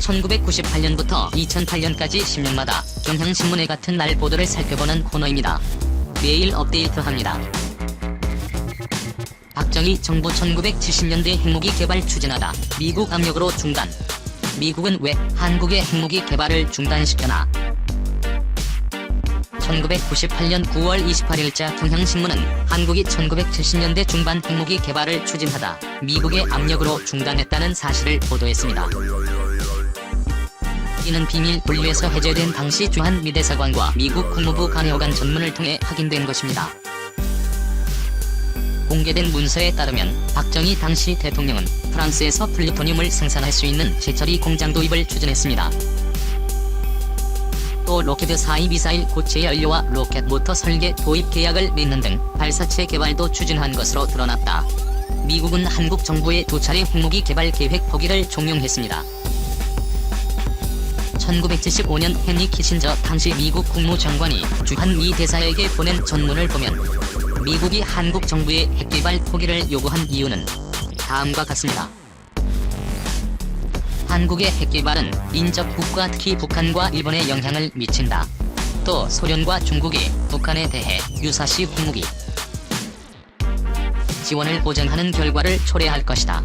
1998년부터 2008년까지 10년마다 경향신문의 같은 날 보도를 살펴보는 코너입니다. 매일 업데이트합니다. 박정희 정부 1970년대 핵무기 개발 추진하다 미국 압력으로 중단. 미국은 왜 한국의 핵무기 개발을 중단시켜나? 1998년 9월 28일자 경향신문은 한국이 1970년대 중반 핵무기 개발을 추진하다 미국의 압력으로 중단했다는 사실을 보도했습니다. 이는 비밀 분류에서 해제된 당시 주한 미 대사관과 미국 국무부 간여관 전문을 통해 확인된 것입니다. 공개된 문서에 따르면 박정희 당시 대통령은 프랑스에서 플루토늄을 생산할 수 있는 제철이 공장 도입을 추진했습니다. 또 로켓 4위 미사일 고체 연료와 로켓 모터 설계 도입 계약을 맺는 등 발사체 개발도 추진한 것으로 드러났다. 미국은 한국 정부의 2차례 핵무기 개발 계획 포기를 종용했습니다. 1975년 헨리 키신저 당시 미국 국무장관이 주한 미 대사에게 보낸 전문을 보면 미국이 한국 정부의 핵개발 포기를 요구한 이유는 다음과 같습니다. 한국의 핵개발은 인접국가 특히 북한과 일본에 영향을 미친다. 또 소련과 중국이 북한에 대해 유사시 핵무기 지원을 보장하는 결과를 초래할 것이다.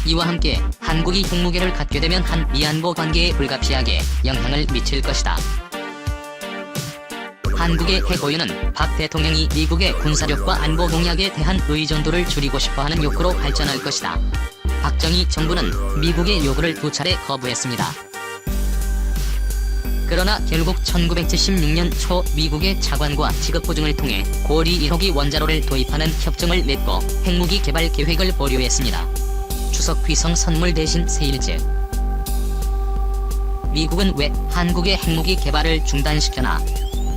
이와 함께 한국이 핵무기를 갖게 되면 한미 안보 관계에 불가피하게 영향을 미칠 것이다. 한국의 핵 보유는 박 대통령이 미국의 군사력과 안보 공약에 대한 의존도를 줄이고 싶어하는 욕구로 발전할 것이다. 박정희 정부는 미국의 요구를 2차례 거부했습니다. 그러나 결국 1976년 초 미국의 차관과 지급보증을 통해 고리 1호기 원자로를 도입하는 협정을 맺고 핵무기 개발 계획을 보류했습니다. 추석 위성 선물 대신 세일즈. 미국은 왜 한국의 핵무기 개발을 중단시켜나?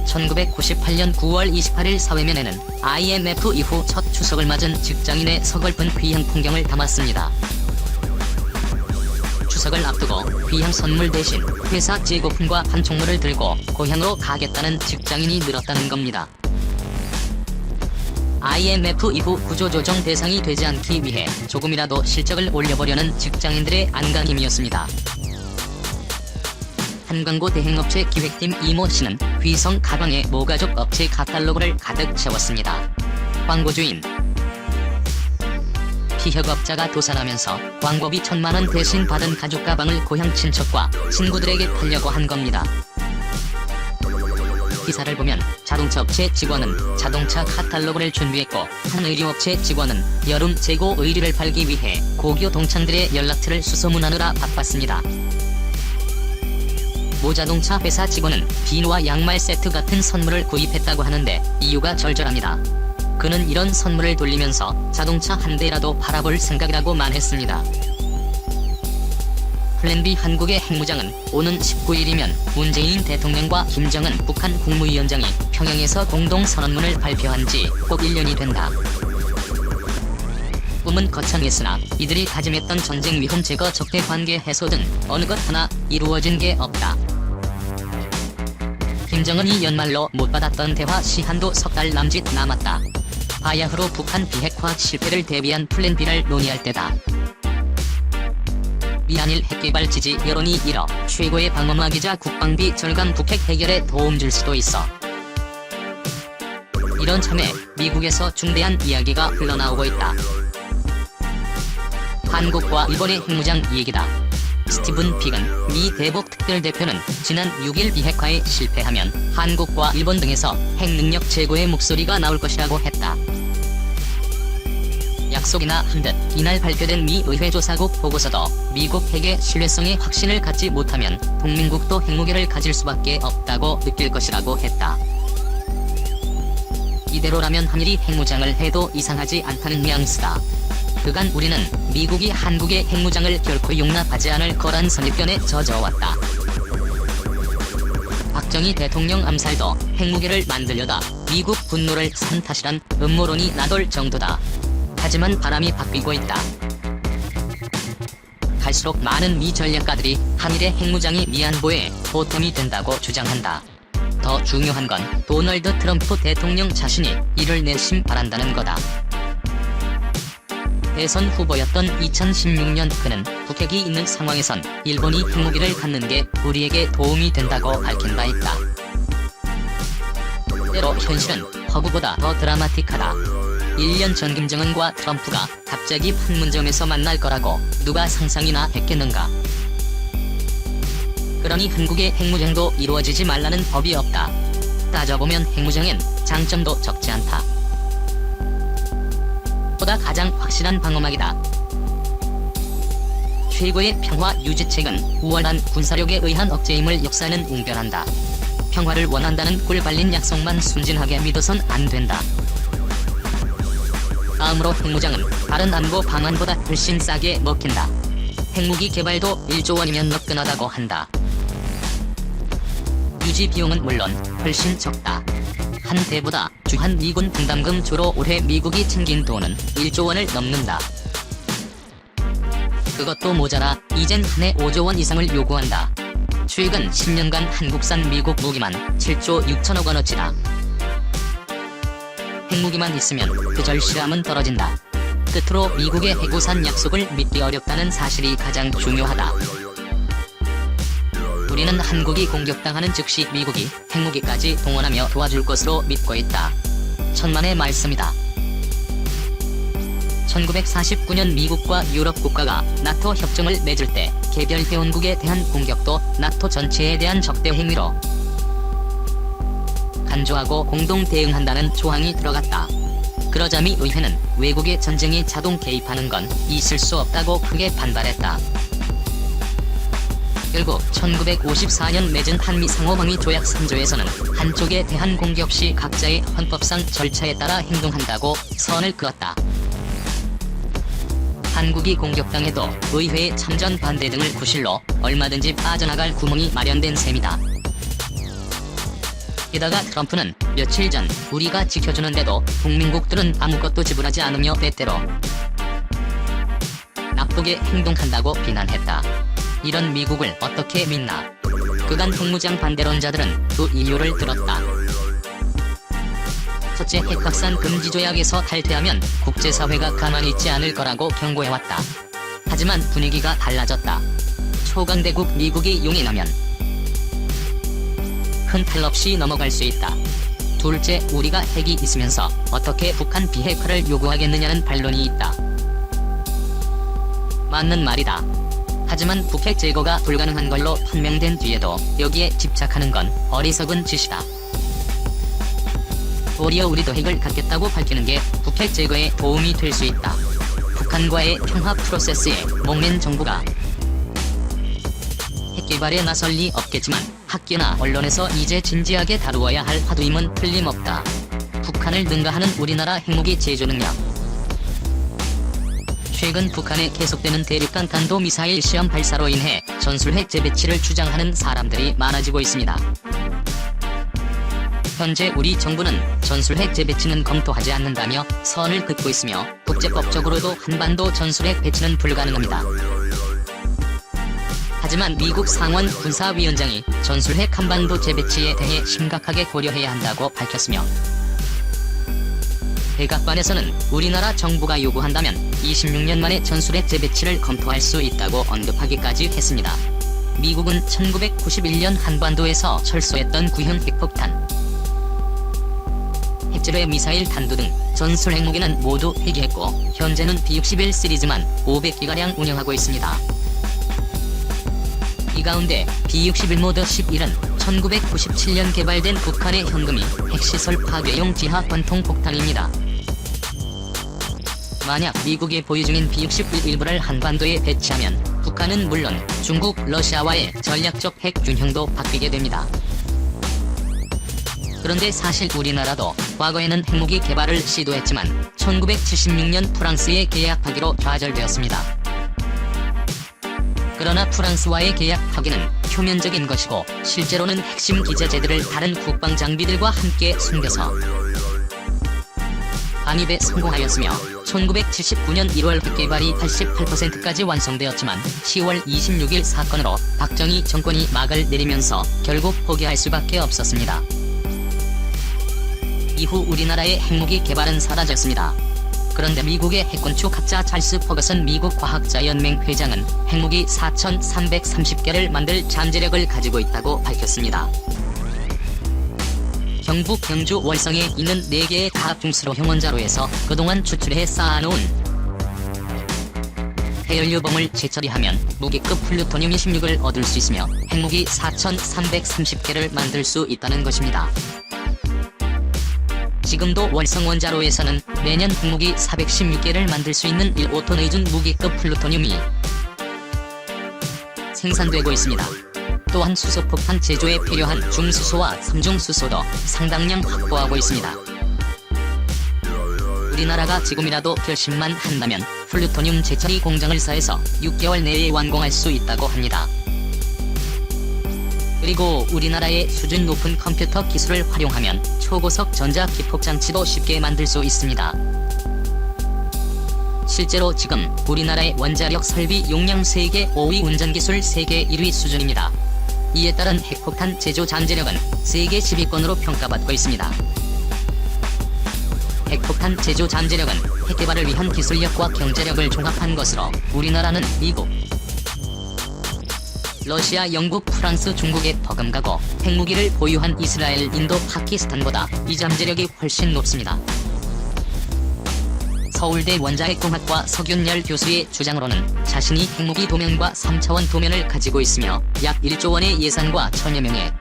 1998년 9월 28일 사회면에는 IMF 이후 첫 추석을 맞은 직장인의 서글픈 귀향 풍경을 담았습니다. 추석을 앞두고 귀향 선물 대신 회사 재고품과 한 총무를 들고 고향으로 가겠다는 직장인이 늘었다는 겁니다. IMF 이후 구조조정 대상이 되지 않기 위해 조금이라도 실적을 올려보려는 직장인들의 안간힘이었습니다. 한광고 대행업체 기획팀 이모 씨는 휘성 가방에 모가족 업체 카탈로그를 가득 채웠습니다. 광고주인 피혁업자가 도산하면서 광고비 1000만원 대신 받은 가죽 가방을 고향 친척과 친구들에게 팔려고 한 겁니다. 기사를 보면 자동차 업체 직원은 자동차 카탈로그를 준비했고 한 의류업체 직원은 여름 재고 의류를 팔기 위해 고교 동창들의 연락처를 수소문하느라 바빴습니다. 모 자동차 회사 직원은 비누와 양말 세트 같은 선물을 구입했다고 하는데 이유가 절절합니다. 그는 이런 선물을 돌리면서 자동차 한 대라도 팔아볼 생각이라고만 했습니다. 플랜 B 한국의 핵무장은 오는 19일이면 문재인 대통령과 김정은 북한 국무위원장이 평양에서 공동선언문을 발표한 지 꼭 1년이 된다. 꿈은 거창했으나 이들이 다짐했던 전쟁 위험 제거 적대 관계 해소 등 어느 것 하나 이루어진 게 없다. 김정은이 연말로 못 받았던 대화 시한도 석 달 남짓 남았다. 바야흐로 북한 비핵화 실패를 대비한 플랜 B를 논의할 때다. 미한일 핵개발 지지 여론이 일어 최고의 방어막이자 국방비 절감 북핵 해결에 도움 줄 수도 있어. 이런 참에 미국에서 중대한 이야기가 흘러나오고 있다. 한국과 일본의 핵무장 얘기다. 스티븐 피건 미 대북 특별대표는 지난 6일 비핵화에 실패하면 한국과 일본 등에서 핵능력 제고의 목소리가 나올 것이라고 했다. 약속이나 한 듯 이날 발표된 미 의회 조사국 보고서도 미국 핵의 신뢰성에 확신을 갖지 못하면 동맹국도 핵무기를 가질 수밖에 없다고 느낄 것이라고 했다. 이대로라면 한일이 핵무장을 해도 이상하지 않다는 뉘앙스다. 그간 우리는 미국이 한국의 핵무장을 결코 용납하지 않을 거란 선입견에 젖어왔다. 박정희 대통령 암살도 핵무기를 만들려다 미국 분노를 산 탓이란 음모론이 나돌 정도다. 하지만 바람이 바뀌고 있다. 갈수록 많은 미 전략가들이 한일의 핵무장이 미안보에 보탬이 된다고 주장한다. 더 중요한 건 도널드 트럼프 대통령 자신이 이를 내심 바란다는 거다. 대선 후보였던 2016년 그는 북핵이 있는 상황에선 일본이 핵무기를 갖는 게 우리에게 도움이 된다고 밝힌 바 있다. 때로 현실은 허구보다 더 드라마틱하다. 1년 전 김정은과 트럼프가 갑자기 판문점에서 만날 거라고 누가 상상이나 했겠는가. 그러니 한국의 핵무장도 이루어지지 말라는 법이 없다. 따져보면 핵무장엔 장점도 적지 않다. 보다 가장 확실한 방어막이다. 최고의 평화 유지책은 우월한 군사력에 의한 억제임을 역사는 웅변한다. 평화를 원한다는 꿀발린 약속만 순진하게 믿어선 안 된다. 다음으로 핵무장은 다른 안보 방안보다 훨씬 싸게 먹힌다. 핵무기 개발도 1조 원이면 너끈하다고 한다. 유지 비용은 물론 훨씬 적다. 한 대보다 주한 미군 분담금 주로 올해 미국이 챙긴 돈은 1조 원을 넘는다. 그것도 모자라 이젠 한 해 5조 원 이상을 요구한다. 최근 10년간 한국산 미국 무기만 7조 6천억 원어치다. 핵무기만 있으면 그 절실함은 떨어진다. 끝으로 미국의 해고산 약속을 믿기 어렵다는 사실이 가장 중요하다. 우리는 한국이 공격당하는 즉시 미국이 핵무기까지 동원하며 도와줄 것으로 믿고 있다. 천만의 말씀이다. 1949년 미국과 유럽 국가가 나토 협정을 맺을 때 개별 회원국에 대한 공격도 나토 전체에 대한 적대 행위로 간주하고 공동 대응한다는 조항이 들어갔다. 그러자미 의회는 외국의 전쟁에 자동 개입하는 건 있을 수 없다고 크게 반발했다. 결국 1954년 맺은 한미 상호방위 조약 3조에서는 한쪽에 대한 공격 시 각자의 헌법상 절차에 따라 행동한다고 선을 그었다. 한국이 공격당해도 의회의 참전 반대 등을 구실로 얼마든지 빠져나갈 구멍이 마련된 셈이다. 게다가 트럼프는 며칠 전 우리가 지켜주는데도 동맹국들은 아무것도 지불하지 않으며 때때로 나쁘게 행동한다고 비난했다. 이런 미국을 어떻게 믿나. 그간 핵무장 반대론자들은 두 이유를 들었다. 첫째, 핵확산 금지 조약에서 탈퇴하면 국제사회가 가만히 있지 않을 거라고 경고해왔다. 하지만 분위기가 달라졌다. 초강대국 미국이 용인하면 큰 탈 없이 넘어갈 수 있다. 둘째, 우리가 핵이 있으면서 어떻게 북한 비핵화를 요구하겠느냐는 반론이 있다. 맞는 말이다. 하지만 북핵 제거가 불가능한 걸로 판명된 뒤에도 여기에 집착하는 건 어리석은 짓이다. 도리어 우리도 핵을 갖겠다고 밝히는 게 북핵 제거에 도움이 될 수 있다. 북한과의 평화 프로세스에 목맨 정부가 핵 개발에 나설 리 없겠지만 학계나 언론에서 이제 진지하게 다루어야 할 화두임은 틀림없다. 북한을 능가하는 우리나라 핵무기 제조 능력. 최근 북한의 계속되는 대륙간 탄도미사일 시험 발사로 인해 전술핵 재배치를 주장하는 사람들이 많아지고 있습니다. 현재 우리 정부는 전술핵 재배치는 검토하지 않는다며 선을 긋고 있으며 국제법적으로도 한반도 전술핵 배치는 불가능합니다. 하지만 미국 상원 군사위원장이 전술핵 한반도 재배치에 대해 심각하게 고려해야 한다고 밝혔으며 백악관에서는 우리나라 정부가 요구한다면 26년 만에 전술핵 재배치를 검토할 수 있다고 언급하기까지 했습니다. 미국은 1991년 한반도에서 철수했던 구형 핵폭탄, 핵지뢰 미사일 단두 등 전술 핵무기는 모두 폐기했고 현재는 B-61 시리즈만 500기가량 운영하고 있습니다. 이 가운데 B-61 모드 11은 1997년 개발된 북한의 현금이 핵시설 파괴용 지하 관통 폭탄입니다. 만약 미국이 보유 중인 B-61 일부를 한반도에 배치하면 북한은 물론 중국, 러시아와의 전략적 핵 균형도 바뀌게 됩니다. 그런데 사실 우리나라도 과거에는 핵무기 개발을 시도했지만 1976년 프랑스의 계약 파기로 좌절되었습니다. 그러나 프랑스와의 계약 파기는 표면적인 것이고 실제로는 핵심 기자재들을 다른 국방 장비들과 함께 숨겨서 반입에 성공하였으며 1979년 1월 핵개발이 88%까지 완성되었지만 10월 26일 사건으로 박정희 정권이 막을 내리면서 결국 포기할 수밖에 없었습니다. 이후 우리나라의 핵무기 개발은 사라졌습니다. 그런데 미국의 핵건축 학자 찰스 퍼거슨 미국 과학자연맹 회장은 핵무기 4,330개를 만들 잠재력을 가지고 있다고 밝혔습니다. 경북 경주 월성에 있는 4개의 다중수로형 원자로에서 그동안 추출해 쌓아놓은 해연료봉을 재처리하면 무기급 플루토늄 26을 얻을 수 있으며 핵무기 4,330개를 만들 수 있다는 것입니다. 지금도 월성 원자로에서는 매년 핵무기 416개를 만들 수 있는 1호톤 의준 무기급 플루토늄이 생산되고 있습니다. 또한 수소폭탄 제조에 필요한 중수소와 삼중수소도 상당량 확보하고 있습니다. 우리나라가 지금이라도 결심만 한다면 플루토늄 재처리 공장을 사해서 6개월 내에 완공할 수 있다고 합니다. 그리고 우리나라의 수준 높은 컴퓨터 기술을 활용하면 초고속 전자 기폭장치도 쉽게 만들 수 있습니다. 실제로 지금 우리나라의 원자력 설비 용량 세계 5위, 운전기술 세계 1위 수준입니다. 이에 따른 핵폭탄 제조 잠재력은 세계 10위권으로 평가받고 있습니다. 핵폭탄 제조 잠재력은 핵개발을 위한 기술력과 경제력을 종합한 것으로 우리나라는 미국, 러시아, 영국, 프랑스, 중국에 버금가고 핵무기를 보유한 이스라엘, 인도, 파키스탄보다 이 잠재력이 훨씬 높습니다. 서울대 원자핵공학과 석윤열 교수의 주장으로는 자신이 핵무기 도면과 3차원 도면을 가지고 있으며 약 1조 원의 예산과 1000여 명의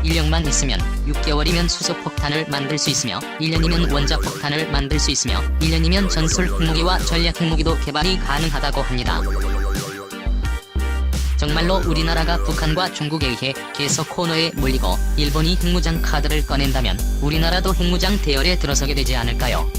인력만 있으면 6개월이면 수소폭탄을 만들 수 있으며 1년이면 원자폭탄을 만들 수 있으며 1년이면 전술 핵무기와 전략 핵무기도 개발이 가능하다고 합니다. 정말로 우리나라가 북한과 중국에 의해 계속 코너에 몰리고 일본이 핵무장 카드를 꺼낸다면 우리나라도 핵무장 대열에 들어서게 되지 않을까요?